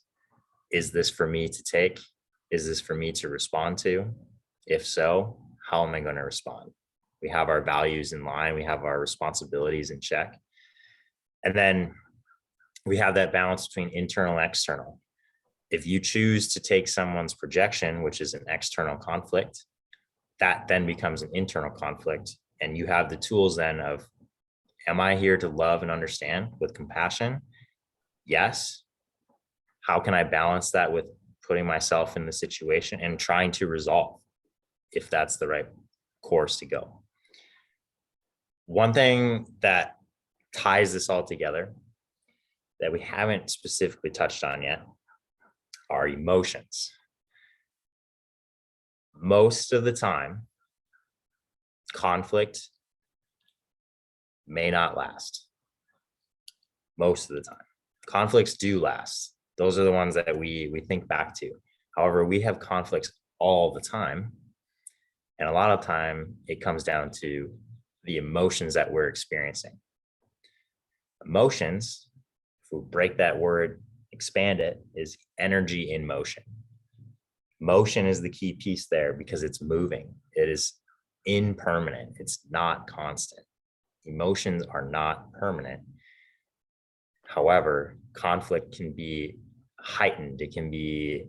Is this for me to take? Is this for me to respond to? If so, how am I going to respond? We have our values in line. We have our responsibilities in check. And then we have that balance between internal and external. If you choose to take someone's projection, which is an external conflict, that then becomes an internal conflict. And you have the tools then of, am I here to love and understand with compassion? Yes. How can I balance that with putting myself in the situation and trying to resolve if that's the right course to go? One thing that ties this all together that we haven't specifically touched on yet are emotions. Most of the time, conflict may not last. Most of the time. Conflicts do last. Those are the ones that we think back to. However, we have conflicts all the time. And a lot of time, it comes down to the emotions that we're experiencing. Emotions, if we break that word, expand it, is energy in motion. Motion is the key piece there because it's moving. It is impermanent. It's not constant. Emotions are not permanent. However, conflict can be heightened. It can be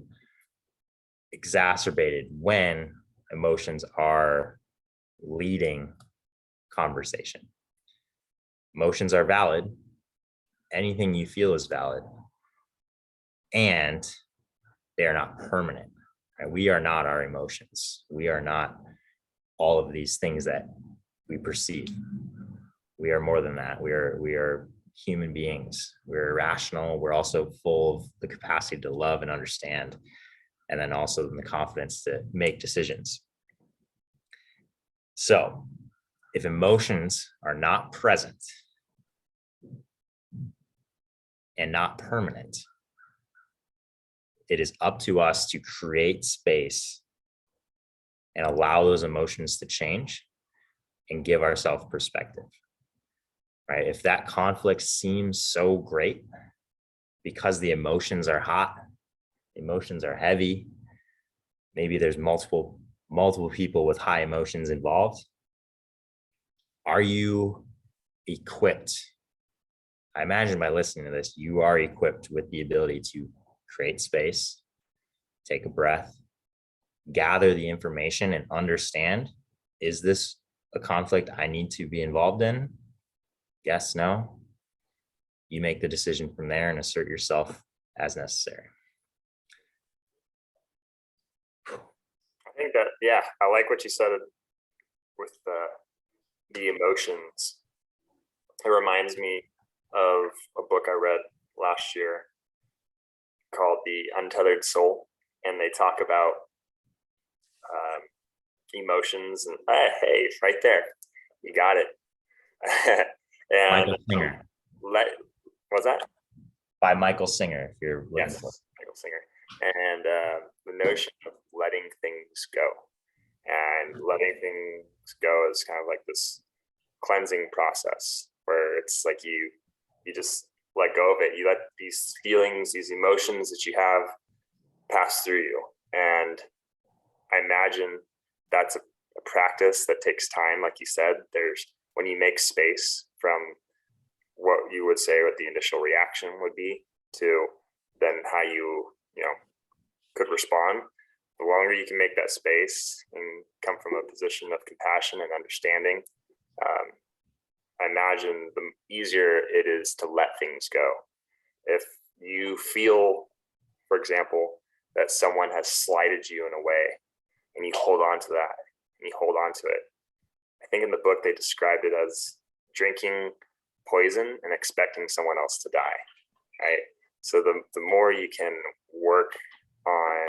exacerbated when emotions are leading conversation. Emotions are valid. Anything you feel is valid. And they are not permanent. Right? We are not our emotions. We are not all of these things that we perceive. We are more than that. We are human beings. We're rational. We're also full of the capacity to love and understand, and then also the confidence to make decisions. So if emotions are not present and not permanent, it is up to us to create space and allow those emotions to change and give ourselves perspective, right? If that conflict seems so great because the emotions are hot, emotions are heavy, maybe there's multiple people with high emotions involved, are you equipped? I imagine by listening to this, you are equipped with the ability to create space, take a breath, gather the information and understand, is this a conflict I need to be involved in? Yes, no. You make the decision from there and assert yourself as necessary. I think that, yeah, I like what you said with the emotions. It reminds me of a book I read last year called The Untethered Soul, and they talk about emotions. And hey, right there, you got it. And Michael Singer. What's that? By Michael Singer, if you're looking for. Michael Singer. And the notion of letting things go, and letting things go is kind of like this cleansing process where it's like you just let go of it. You let these feelings, these emotions that you have pass through you. And I imagine that's a practice that takes time. Like you said, there's when you make space from what you would say what the initial reaction would be to then how you could respond. The longer you can make that space and come from a position of compassion and understanding, I imagine the easier it is to let things go. If you feel, for example, that someone has slighted you in a way and you hold on to that and you hold on to it, I think in the book they described it as drinking poison and expecting someone else to die, right? So the more you can work on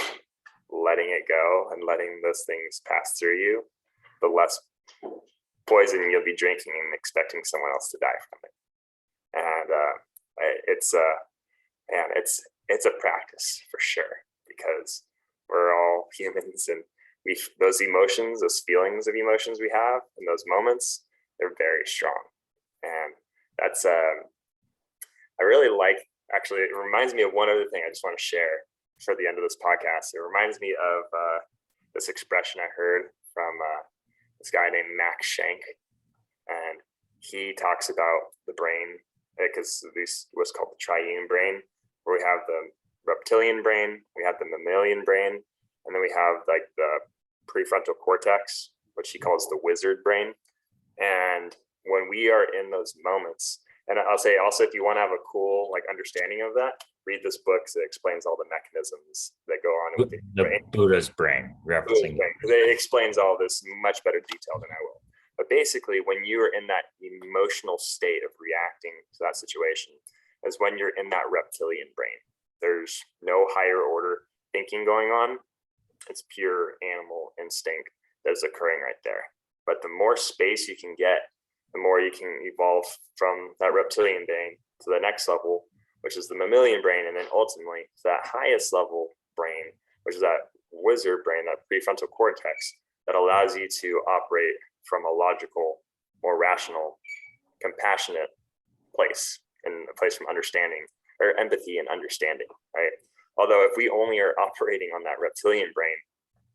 letting it go and letting those things pass through you, the less poison you'll be drinking and expecting someone else to die from it. And it's a practice for sure, because we're all humans, and those emotions, those feelings of emotions we have in those moments, they're very strong. And that's I really like, actually, it reminds me of one other thing I just want to share for the end of this podcast. It reminds me of this expression I heard from this guy named Max Schenk, and he talks about the brain, because this was called the triune brain, where we have the reptilian brain, we have the mammalian brain, and then we have like the prefrontal cortex, which he calls the wizard brain. And when we are in those moments, and I'll say also, if you want to have a cool understanding of that, read this book because it explains all the mechanisms that go on with the brain. Buddha's brain, referencing. It explains all this in much better detail than I will. But basically, when you're in that emotional state of reacting to that situation, is when you're in that reptilian brain. There's no higher order thinking going on. It's pure animal instinct that's occurring right there. But the more space you can get, the more you can evolve from that reptilian brain to the next level, which is the mammalian brain, and then ultimately to that highest level brain, which is that wizard brain, that prefrontal cortex, that allows you to operate from a logical, more rational, compassionate place, and a place from understanding, or empathy and understanding, right? Although if we only are operating on that reptilian brain,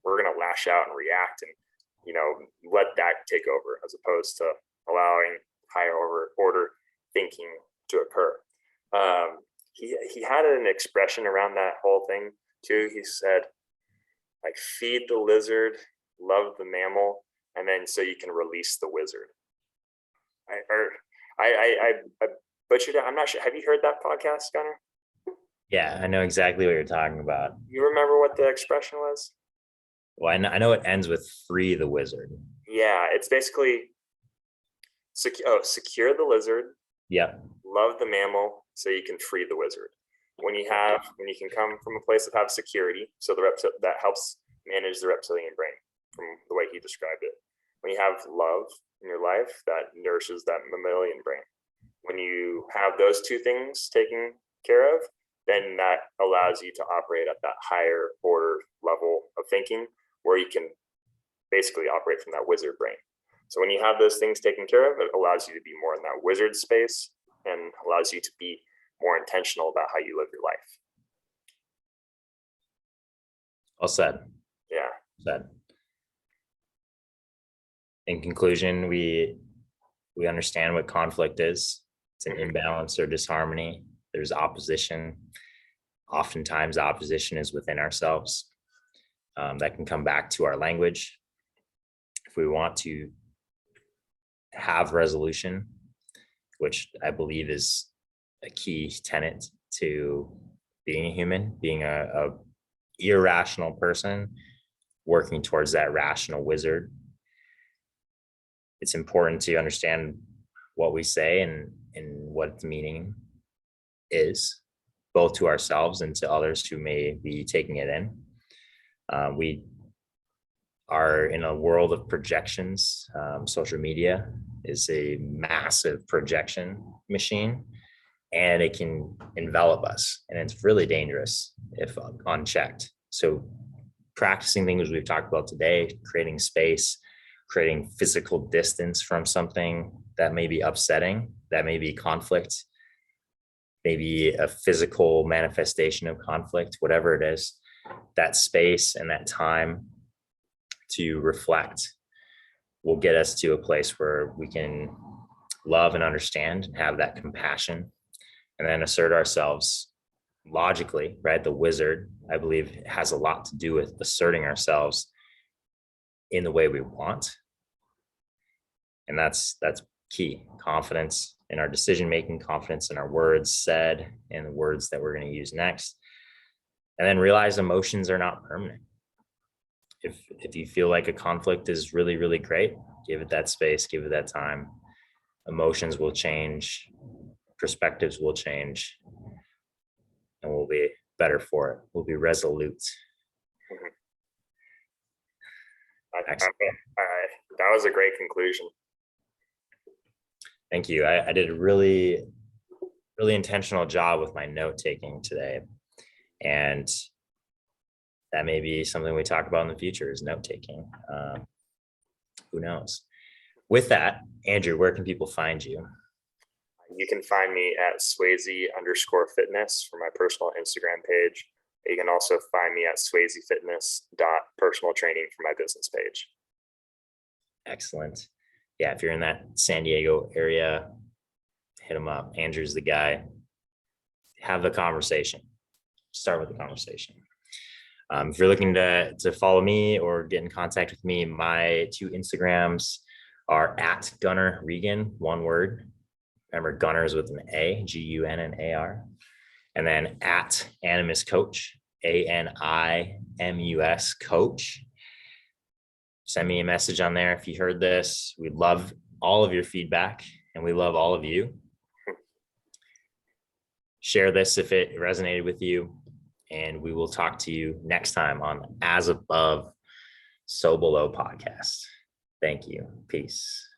we're going to lash out and react and let that take over, as opposed to allowing higher order thinking to occur. He had an expression around that whole thing too. He said, like, feed the lizard, love the mammal, and then so you can release the wizard. I butchered it. I'm not sure. Have you heard that podcast, Gunnar? Yeah, I know exactly what you're talking about. You remember what the expression was? Well, I know it ends with free the wizard. Yeah, it's basically secure the lizard. Yep. Love the mammal so you can free the wizard. When you can come from a place of have security, so that helps manage the reptilian brain from the way he described it. When you have love in your life, that nourishes that mammalian brain. When you have those two things taken care of, then that allows you to operate at that higher order level of thinking where you can basically operate from that wizard brain. So when you have those things taken care of, it allows you to be more in that wizard space and allows you to be more intentional about how you live your life. Well said. Yeah. Said. In conclusion, we understand what conflict is. It's an imbalance or disharmony. There's opposition. Oftentimes, opposition is within ourselves. That can come back to our language. If we want to have resolution, which I believe is a key tenet to being a human, being a irrational person, working towards that rational wizard, it's important to understand what we say and what its meaning is, both to ourselves and to others who may be taking it in. We are in a world of projections. Social media is a massive projection machine, and it can envelop us, and it's really dangerous if unchecked. So practicing things we've talked about today, creating space, creating physical distance from something that may be upsetting, that may be conflict, maybe a physical manifestation of conflict, whatever it is, that space and that time to reflect will get us to a place where we can love and understand and have that compassion, and then assert ourselves logically, right? The wizard, I believe, has a lot to do with asserting ourselves in the way we want. And that's key. Confidence in our decision making, confidence in our words said and the words that we're going to use next. And then realize emotions are not permanent. If you feel like a conflict is really, really great, give it that space, give it that time. Emotions will change, perspectives will change, and we'll be better for it. We'll be resolute. That was a great conclusion. Thank you. I did a really, really intentional job with my note taking today. And that may be something we talk about in the future, is note taking. Who knows? With that, Andrew, where can people find you? You can find me at Swasey_fitness for my personal Instagram page. You can also find me at swaseyfitness.personaltraining for my business page. Excellent. Yeah, if you're in that San Diego area, hit him up. Andrew's the guy. Have the conversation. Start with the conversation. If you're looking to follow me or get in contact with me, my two Instagrams are at Gunnar Regan, one word. Remember, Gunnar is with an A, Gunnnar. And then at Animus Coach, Animus Coach. Send me a message on there if you heard this. We'd love all of your feedback, and we love all of you. Share this if it resonated with you, and we will talk to you next time on As Above, So Below podcast. Thank you. Peace.